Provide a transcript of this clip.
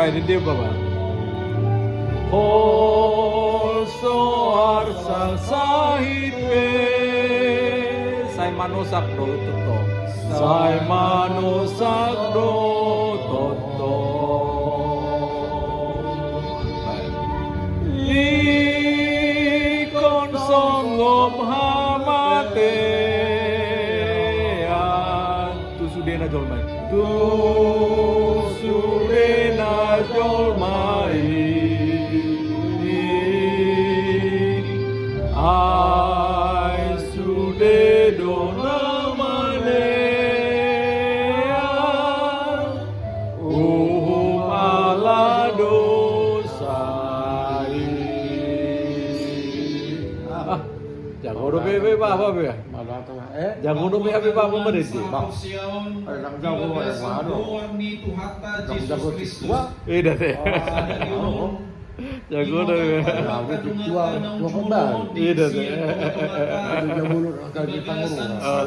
Pak ini dia Bapak. Hoso arsa sahipe sai manusak do toto. Sai manusak do toto. Ikon songgom hamate. Tu sudena jolmai. Tu sudena jolmai. Ai sude dona manea ala dosai. Jago do bebe apa be? Malah tuh, Jago do bebe apa mereka? Orang jago orang mana? Orang jago tua. Dah teh. Jago do. Jago tua kembali. Dah teh. Jago dulu kalau kita ngurus. Oh,